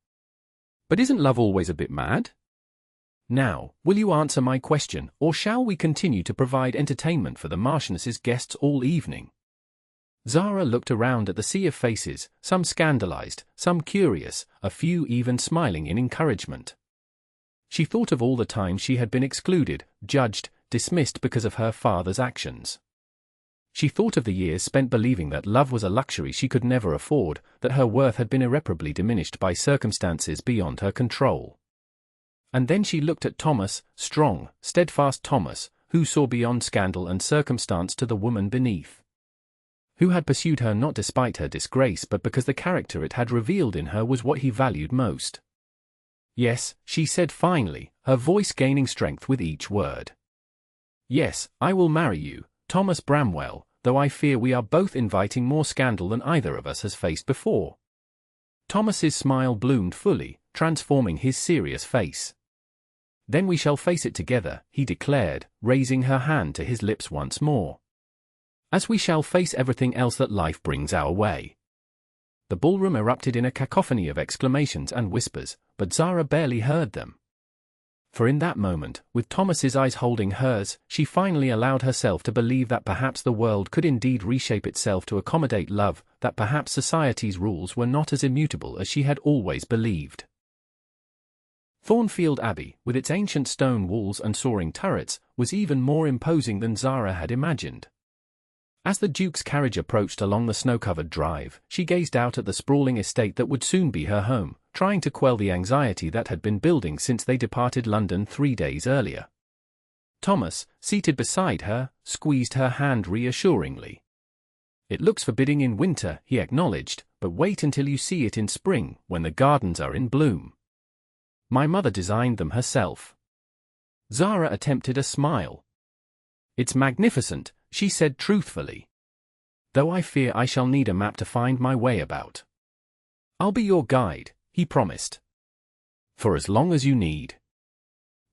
"But isn't love always a bit mad? Now, will you answer my question, or shall we continue to provide entertainment for the Marchioness's guests all evening?" Zara looked around at the sea of faces, some scandalized, some curious, a few even smiling in encouragement. She thought of all the times she had been excluded, judged, dismissed because of her father's actions. She thought of the years spent believing that love was a luxury she could never afford, that her worth had been irreparably diminished by circumstances beyond her control. And then she looked at Thomas, strong, steadfast Thomas, who saw beyond scandal and circumstance to the woman beneath. Who had pursued her not despite her disgrace but because the character it had revealed in her was what he valued most. "Yes," she said finally, her voice gaining strength with each word. "Yes, I will marry you, Thomas Bramwell, though I fear we are both inviting more scandal than either of us has faced before." Thomas's smile bloomed fully, transforming his serious face. "Then we shall face it together," he declared, raising her hand to his lips once more. "As we shall face everything else that life brings our way." The ballroom erupted in a cacophony of exclamations and whispers, but Zara barely heard them. For in that moment, with Thomas's eyes holding hers, she finally allowed herself to believe that perhaps the world could indeed reshape itself to accommodate love, that perhaps society's rules were not as immutable as she had always believed. Thornfield Abbey, with its ancient stone walls and soaring turrets, was even more imposing than Zara had imagined. As the Duke's carriage approached along the snow-covered drive, she gazed out at the sprawling estate that would soon be her home, trying to quell the anxiety that had been building since they departed London 3 days earlier. Thomas, seated beside her, squeezed her hand reassuringly. "It looks forbidding in winter," he acknowledged, "but wait until you see it in spring, when the gardens are in bloom. My mother designed them herself." Zara attempted a smile. "It's magnificent," she said truthfully. "Though I fear I shall need a map to find my way about." "I'll be your guide," he promised. "For as long as you need."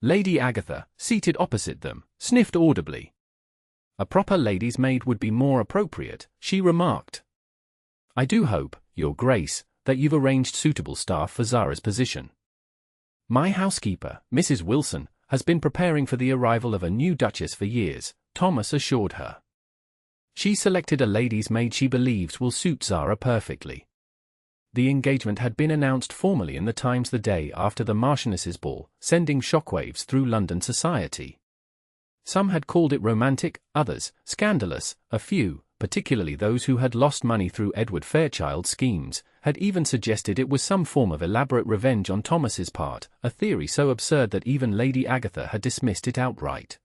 Lady Agatha, seated opposite them, sniffed audibly. "A proper lady's maid would be more appropriate," she remarked. "I do hope, Your Grace, that you've arranged suitable staff for Zara's position. My housekeeper, Mrs. Wilson, has been preparing for the arrival of a new Duchess for years," Thomas assured her. "She selected a lady's maid she believes will suit Zara perfectly." The engagement had been announced formally in the Times the day after the Marchioness's ball, sending shockwaves through London society. Some had called it romantic, others scandalous, a few, particularly those who had lost money through Edward Fairchild's schemes, had even suggested it was some form of elaborate revenge on Thomas's part, a theory so absurd that even Lady Agatha had dismissed it outright.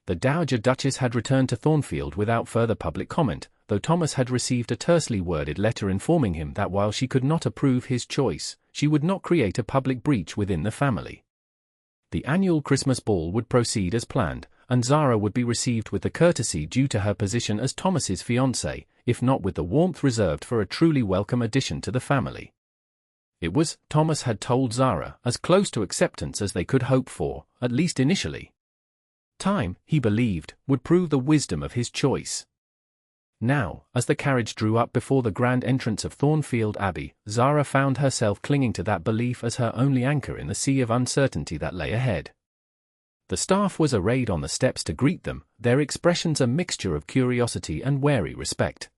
The Dowager Duchess had returned to Thornfield without further public comment, though Thomas had received a tersely worded letter informing him that while she could not approve his choice, she would not create a public breach within the family. The annual Christmas ball would proceed as planned, and Zara would be received with the courtesy due to her position as Thomas's fiancée, if not with the warmth reserved for a truly welcome addition to the family. It was, Thomas had told Zara, as close to acceptance as they could hope for, at least initially. Time, he believed, would prove the wisdom of his choice. Now, as the carriage drew up before the grand entrance of Thornfield Abbey, Zara found herself clinging to that belief as her only anchor in the sea of uncertainty that lay ahead. The staff was arrayed on the steps to greet them, their expressions a mixture of curiosity and wary respect.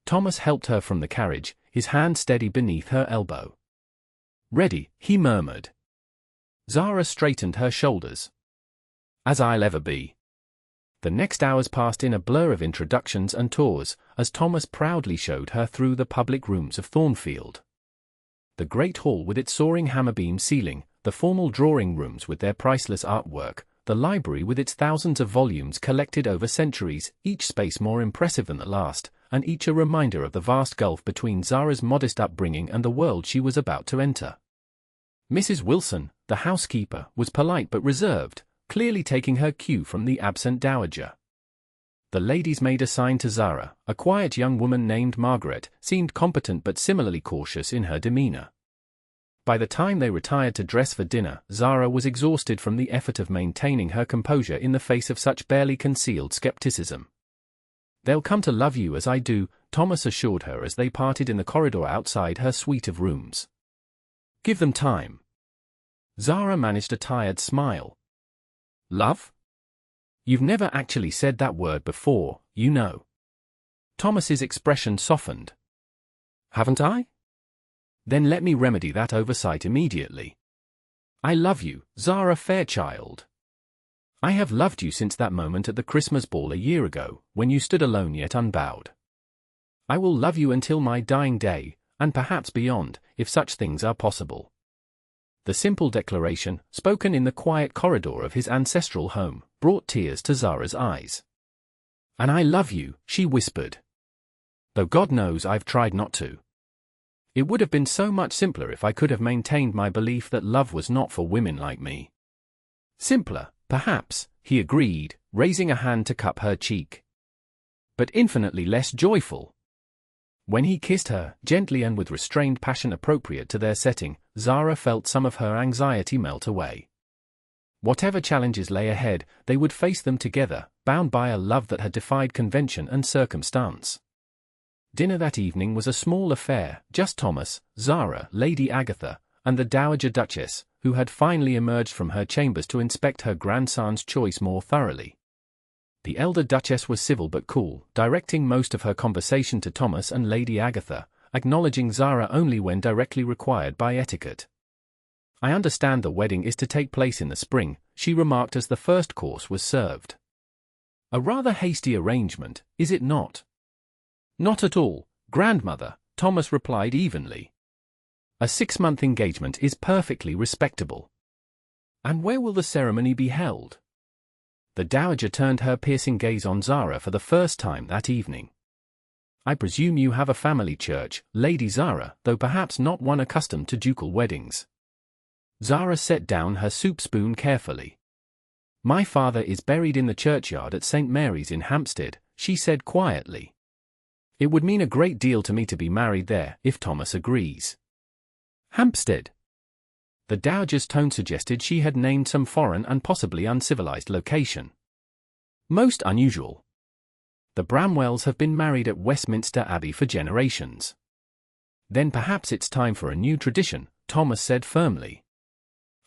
Thomas helped her from the carriage, his hand steady beneath her elbow. "Ready," he murmured. Zara straightened her shoulders. "As I'll ever be." The next hours passed in a blur of introductions and tours, as Thomas proudly showed her through the public rooms of Thornfield. The great hall with its soaring hammer-beam ceiling, the formal drawing rooms with their priceless artwork, the library with its thousands of volumes collected over centuries, each space more impressive than the last, and each a reminder of the vast gulf between Zara's modest upbringing and the world she was about to enter. Mrs. Wilson, the housekeeper, was polite but reserved, clearly taking her cue from the absent dowager. The lady's maid assigned to Zara, a quiet young woman named Margaret, seemed competent but similarly cautious in her demeanor. By the time they retired to dress for dinner, Zara was exhausted from the effort of maintaining her composure in the face of such barely concealed skepticism. "They'll come to love you as I do," Thomas assured her as they parted in the corridor outside her suite of rooms. "Give them time." Zara managed a tired smile. "Love? You've never actually said that word before, you know." Thomas's expression softened. "Haven't I? Then let me remedy that oversight immediately. I love you, Zara Fairchild. I have loved you since that moment at the Christmas ball a year ago, when you stood alone yet unbowed. I will love you until my dying day, and perhaps beyond, if such things are possible." The simple declaration, spoken in the quiet corridor of his ancestral home, brought tears to Zara's eyes. "And I love you," she whispered. "Though God knows I've tried not to. It would have been so much simpler if I could have maintained my belief that love was not for women like me." "Simpler, perhaps," he agreed, raising a hand to cup her cheek. "But infinitely less joyful." When he kissed her, gently and with restrained passion appropriate to their setting, Zara felt some of her anxiety melt away. Whatever challenges lay ahead, they would face them together, bound by a love that had defied convention and circumstance. Dinner that evening was a small affair, just Thomas, Zara, Lady Agatha, and the Dowager Duchess, who had finally emerged from her chambers to inspect her grandson's choice more thoroughly. The elder Duchess was civil but cool, directing most of her conversation to Thomas and Lady Agatha, acknowledging Zara only when directly required by etiquette. "I understand the wedding is to take place in the spring," she remarked as the first course was served. A rather hasty arrangement, is it not? Not at all, grandmother, Thomas replied evenly. A 6-month engagement is perfectly respectable. And where will the ceremony be held? The dowager turned her piercing gaze on Zara for the first time that evening. I presume you have a family church, Lady Zara, though perhaps not one accustomed to ducal weddings. Zara set down her soup spoon carefully. My father is buried in the churchyard at St. Mary's in Hampstead, she said quietly. It would mean a great deal to me to be married there, if Thomas agrees. Hampstead. The dowager's tone suggested she had named some foreign and possibly uncivilized location. Most unusual. The Bramwells have been married at Westminster Abbey for generations. Then perhaps it's time for a new tradition, Thomas said firmly.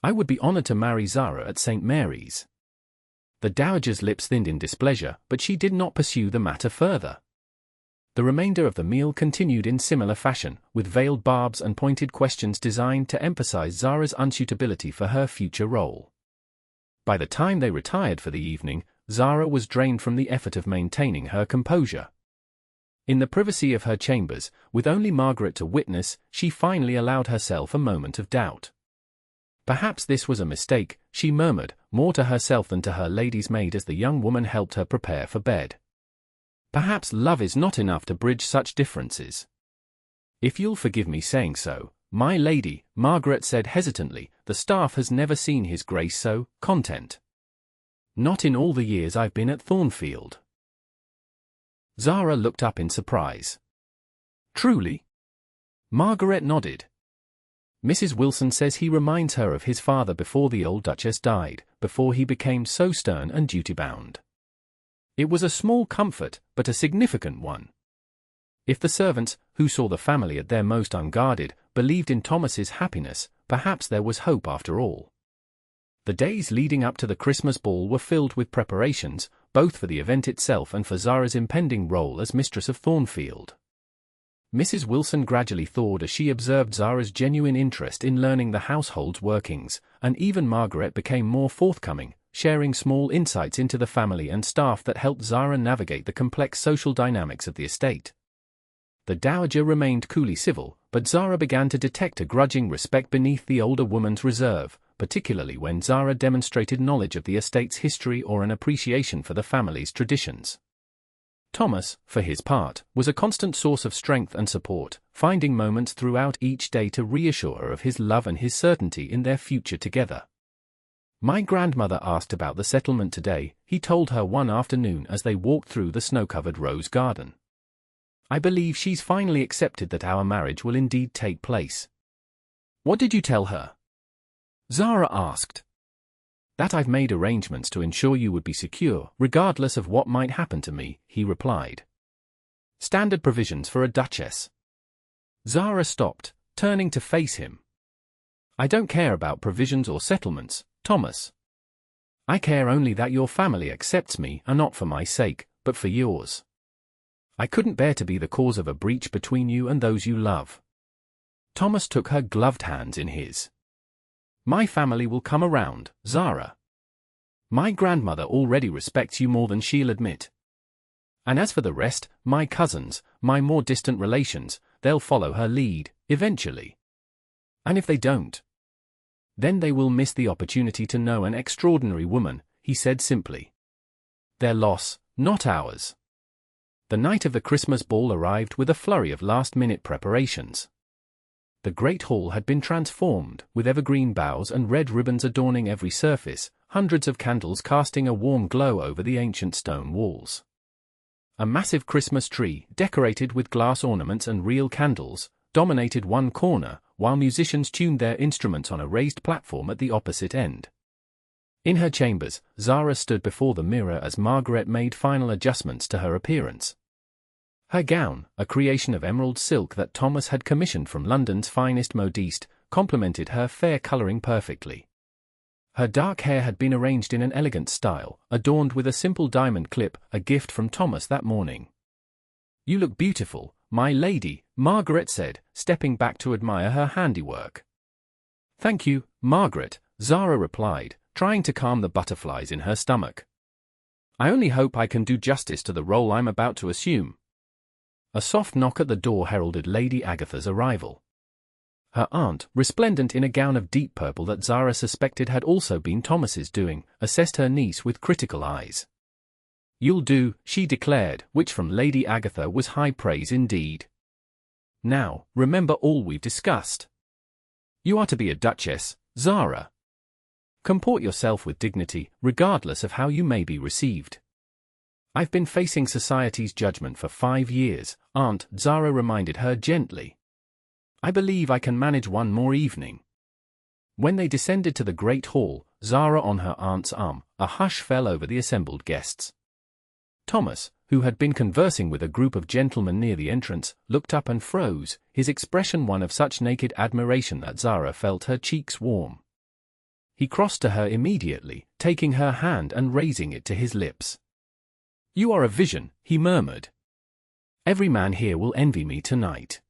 I would be honored to marry Zara at St. Mary's. The dowager's lips thinned in displeasure, but she did not pursue the matter further. The remainder of the meal continued in similar fashion, with veiled barbs and pointed questions designed to emphasize Zara's unsuitability for her future role. By the time they retired for the evening, Zara was drained from the effort of maintaining her composure. In the privacy of her chambers, with only Margaret to witness, she finally allowed herself a moment of doubt. Perhaps this was a mistake, she murmured, more to herself than to her lady's maid as the young woman helped her prepare for bed. Perhaps love is not enough to bridge such differences. If you'll forgive me saying so, my lady, Margaret said hesitantly, the staff has never seen His Grace so content. Not in all the years I've been at Thornfield. Zara looked up in surprise. Truly? Margaret nodded. Mrs. Wilson says he reminds her of his father before the old Duchess died, before he became so stern and duty-bound. It was a small comfort, but a significant one. If the servants, who saw the family at their most unguarded, believed in Thomas's happiness, perhaps there was hope after all. The days leading up to the Christmas ball were filled with preparations, both for the event itself and for Zara's impending role as mistress of Thornfield. Mrs. Wilson gradually thawed as she observed Zara's genuine interest in learning the household's workings, and even Margaret became more forthcoming, sharing small insights into the family and staff that helped Zara navigate the complex social dynamics of the estate. The dowager remained coolly civil, but Zara began to detect a grudging respect beneath the older woman's reserve, particularly when Zara demonstrated knowledge of the estate's history or an appreciation for the family's traditions. Thomas, for his part, was a constant source of strength and support, finding moments throughout each day to reassure her of his love and his certainty in their future together. My grandmother asked about the settlement today, he told her one afternoon as they walked through the snow-covered rose garden. I believe she's finally accepted that our marriage will indeed take place. What did you tell her? Zara asked. That I've made arrangements to ensure you would be secure, regardless of what might happen to me, he replied. Standard provisions for a duchess. Zara stopped, turning to face him. I don't care about provisions or settlements, Thomas. I care only that your family accepts me, and not for my sake, but for yours. I couldn't bear to be the cause of a breach between you and those you love. Thomas took her gloved hands in his. My family will come around, Zara. My grandmother already respects you more than she'll admit. And as for the rest, my cousins, my more distant relations, they'll follow her lead, eventually. And if they don't, then they will miss the opportunity to know an extraordinary woman, he said simply. Their loss, not ours. The night of the Christmas ball arrived with a flurry of last-minute preparations. The great hall had been transformed, with evergreen boughs and red ribbons adorning every surface, hundreds of candles casting a warm glow over the ancient stone walls. A massive Christmas tree, decorated with glass ornaments and real candles, dominated one corner, while musicians tuned their instruments on a raised platform at the opposite end. In her chambers, Zara stood before the mirror as Margaret made final adjustments to her appearance. Her gown, a creation of emerald silk that Thomas had commissioned from London's finest modiste, complemented her fair colouring perfectly. Her dark hair had been arranged in an elegant style, adorned with a simple diamond clip, a gift from Thomas that morning. You look beautiful, my lady, Margaret said, stepping back to admire her handiwork. Thank you, Margaret, Zara replied, trying to calm the butterflies in her stomach. I only hope I can do justice to the role I'm about to assume. A soft knock at the door heralded Lady Agatha's arrival. Her aunt, resplendent in a gown of deep purple that Zara suspected had also been Thomas's doing, assessed her niece with critical eyes. "You'll do," she declared, which from Lady Agatha was high praise indeed. "Now, remember all we've discussed. You are to be a duchess, Zara. Comport yourself with dignity, regardless of how you may be received." "I've been facing society's judgment for 5 years, Aunt," Zara reminded her gently. "I believe I can manage one more evening." When they descended to the great hall, Zara on her aunt's arm, a hush fell over the assembled guests. Thomas, who had been conversing with a group of gentlemen near the entrance, looked up and froze, his expression one of such naked admiration that Zara felt her cheeks warm. He crossed to her immediately, taking her hand and raising it to his lips. "You are a vision," he murmured. "Every man here will envy me tonight."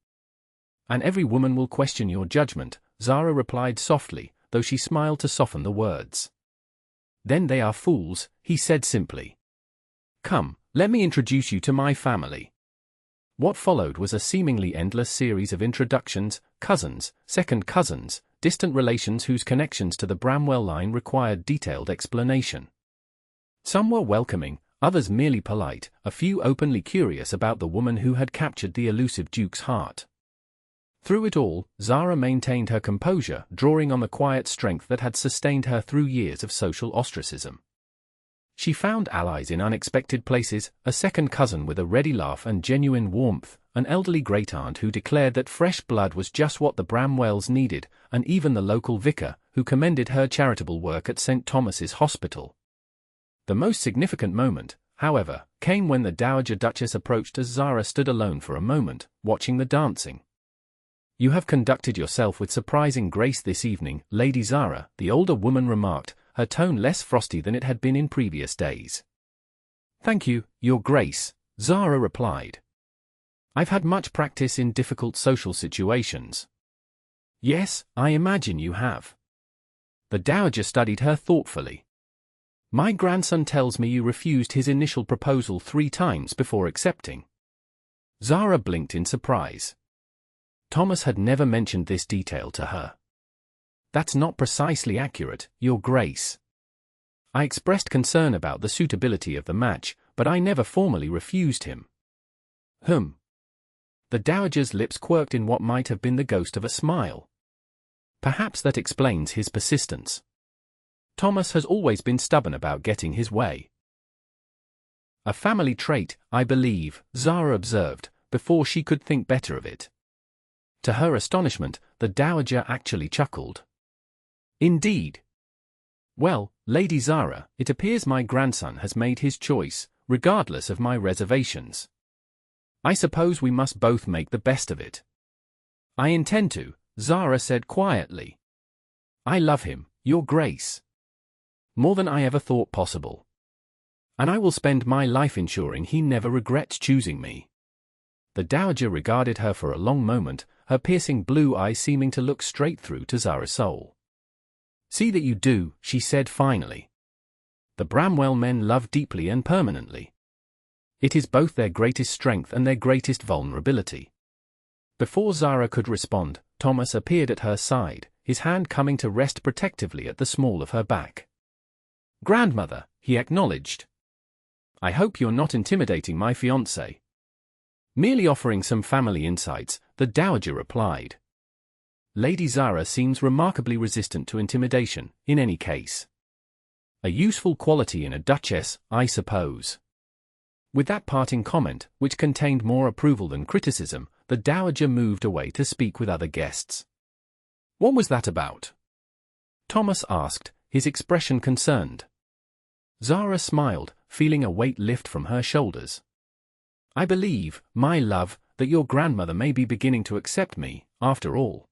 "And every woman will question your judgment," Zara replied softly, though she smiled to soften the words. "Then they are fools," he said simply. "Come, let me introduce you to my family." What followed was a seemingly endless series of introductions, cousins, second cousins, distant relations whose connections to the Bramwell line required detailed explanation. Some were welcoming, others merely polite, a few openly curious about the woman who had captured the elusive Duke's heart. Through it all, Zara maintained her composure, drawing on the quiet strength that had sustained her through years of social ostracism. She found allies in unexpected places, a second cousin with a ready laugh and genuine warmth, an elderly great-aunt who declared that fresh blood was just what the Bramwells needed, and even the local vicar, who commended her charitable work at St. Thomas's Hospital. The most significant moment, however, came when the Dowager Duchess approached as Zara stood alone for a moment, watching the dancing. "You have conducted yourself with surprising grace this evening, Lady Zara," the older woman remarked, her tone less frosty than it had been in previous days. "Thank you, Your Grace," Zara replied. "I've had much practice in difficult social situations." "Yes, I imagine you have." The Dowager studied her thoughtfully. "My grandson tells me you refused his initial proposal 3 times before accepting." Zara blinked in surprise. Thomas had never mentioned this detail to her. "That's not precisely accurate, Your Grace. I expressed concern about the suitability of the match, but I never formally refused him." The Dowager's lips quirked in what might have been the ghost of a smile. "Perhaps that explains his persistence. Thomas has always been stubborn about getting his way." "A family trait, I believe," Zara observed, before she could think better of it. To her astonishment, the Dowager actually chuckled. "Indeed. Well, Lady Zara, it appears my grandson has made his choice, regardless of my reservations. I suppose we must both make the best of it." "I intend to," Zara said quietly. "I love him, Your Grace. More than I ever thought possible. And I will spend my life ensuring he never regrets choosing me." The Dowager regarded her for a long moment, her piercing blue eyes seeming to look straight through to Zara's soul. "See that you do," she said finally. "The Bramwell men love deeply and permanently. It is both their greatest strength and their greatest vulnerability." Before Zara could respond, Thomas appeared at her side, his hand coming to rest protectively at the small of her back. "Grandmother," he acknowledged. "I hope you're not intimidating my fiancé." "Merely offering some family insights," the Dowager replied. "Lady Zara seems remarkably resistant to intimidation, in any case. A useful quality in a duchess, I suppose." With that parting comment, which contained more approval than criticism, the Dowager moved away to speak with other guests. "What was that about?" Thomas asked, his expression concerned. Zara smiled, feeling a weight lift from her shoulders. "I believe, my love, that your grandmother may be beginning to accept me, after all."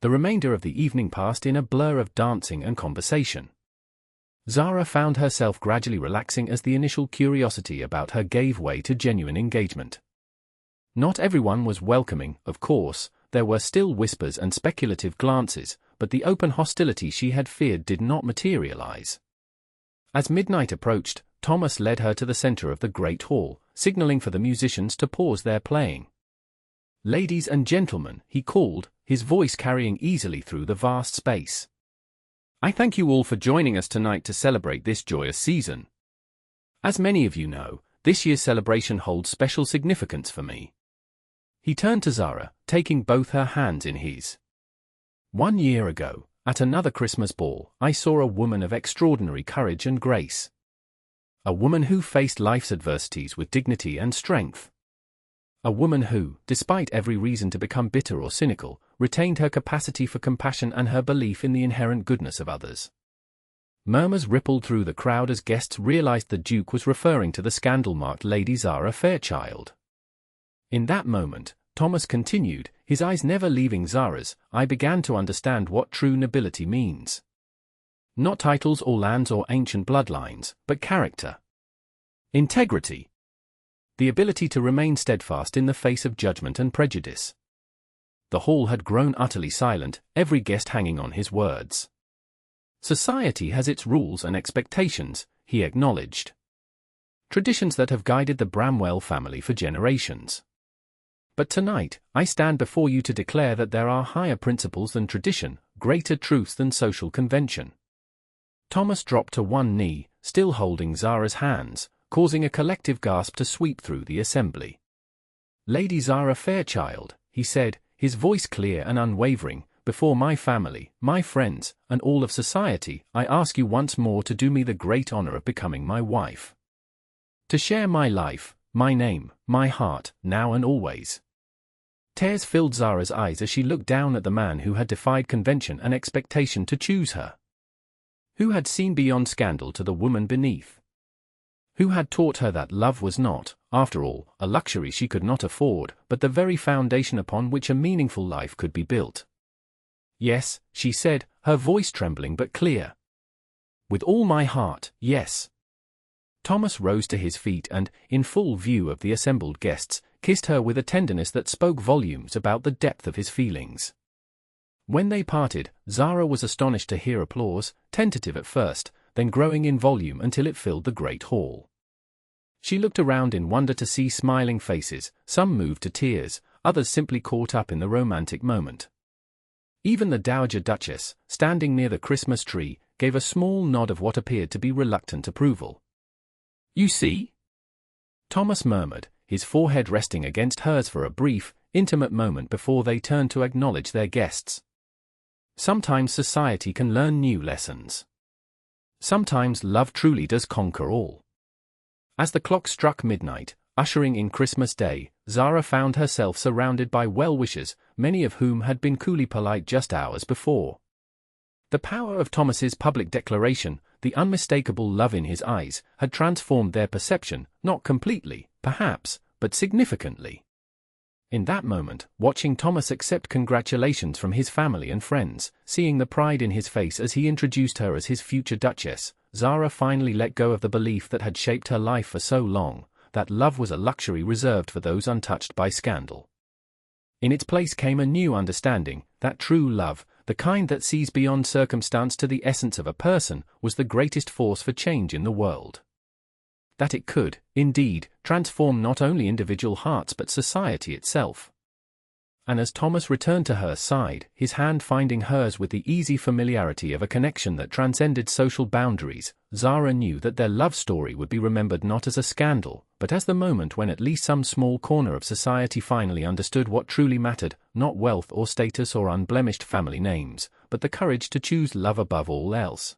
The remainder of the evening passed in a blur of dancing and conversation. Zara found herself gradually relaxing as the initial curiosity about her gave way to genuine engagement. Not everyone was welcoming, of course, there were still whispers and speculative glances, but the open hostility she had feared did not materialize. As midnight approached, Thomas led her to the center of the great hall, signaling for the musicians to pause their playing. "Ladies and gentlemen," he called, his voice carrying easily through the vast space. "I thank you all for joining us tonight to celebrate this joyous season. As many of you know, this year's celebration holds special significance for me." He turned to Zara, taking both her hands in his. "1 year ago, at another Christmas ball, I saw a woman of extraordinary courage and grace. A woman who faced life's adversities with dignity and strength. A woman who, despite every reason to become bitter or cynical, retained her capacity for compassion and her belief in the inherent goodness of others." Murmurs rippled through the crowd as guests realized the Duke was referring to the scandal-marked Lady Zara Fairchild. In that moment, Thomas continued, his eyes never leaving Zara's, "I began to understand what true nobility means. Not titles or lands or ancient bloodlines, but character. Integrity. The ability to remain steadfast in the face of judgment and prejudice." The hall had grown utterly silent, every guest hanging on his words. "Society has its rules and expectations," he acknowledged. "Traditions that have guided the Bramwell family for generations. But tonight, I stand before you to declare that there are higher principles than tradition, greater truths than social convention." Thomas dropped to one knee, still holding Zara's hands, causing a collective gasp to sweep through the assembly. "Lady Zara Fairchild," he said, his voice clear and unwavering, "before my family, my friends, and all of society, I ask you once more to do me the great honor of becoming my wife. To share my life, my name, my heart, now and always." Tears filled Zara's eyes as she looked down at the man who had defied convention and expectation to choose her. Who had seen beyond scandal to the woman beneath? Who had taught her that love was not, after all, a luxury she could not afford, but the very foundation upon which a meaningful life could be built? "Yes," she said, her voice trembling but clear. "With all my heart, yes." Thomas rose to his feet and, in full view of the assembled guests, kissed her with a tenderness that spoke volumes about the depth of his feelings. When they parted, Zara was astonished to hear applause, tentative at first, then growing in volume until it filled the great hall. She looked around in wonder to see smiling faces, some moved to tears, others simply caught up in the romantic moment. Even the Dowager Duchess, standing near the Christmas tree, gave a small nod of what appeared to be reluctant approval. "You see?" Thomas murmured, his forehead resting against hers for a brief, intimate moment before they turned to acknowledge their guests. Sometimes society can learn new lessons. Sometimes love truly does conquer all. As the clock struck midnight, ushering in Christmas Day, Zara found herself surrounded by well-wishers, many of whom had been coolly polite just hours before. The power of Thomas's public declaration, the unmistakable love in his eyes, had transformed their perception, not completely, perhaps, but significantly. In that moment, watching Thomas accept congratulations from his family and friends, seeing the pride in his face as he introduced her as his future Duchess, Zara finally let go of the belief that had shaped her life for so long, that love was a luxury reserved for those untouched by scandal. In its place came a new understanding, that true love, the kind that sees beyond circumstance to the essence of a person, was the greatest force for change in the world. That it could, indeed, transform not only individual hearts but society itself. And as Thomas returned to her side, his hand finding hers with the easy familiarity of a connection that transcended social boundaries, Zara knew that their love story would be remembered not as a scandal, but as the moment when at least some small corner of society finally understood what truly mattered, not wealth or status or unblemished family names, but the courage to choose love above all else.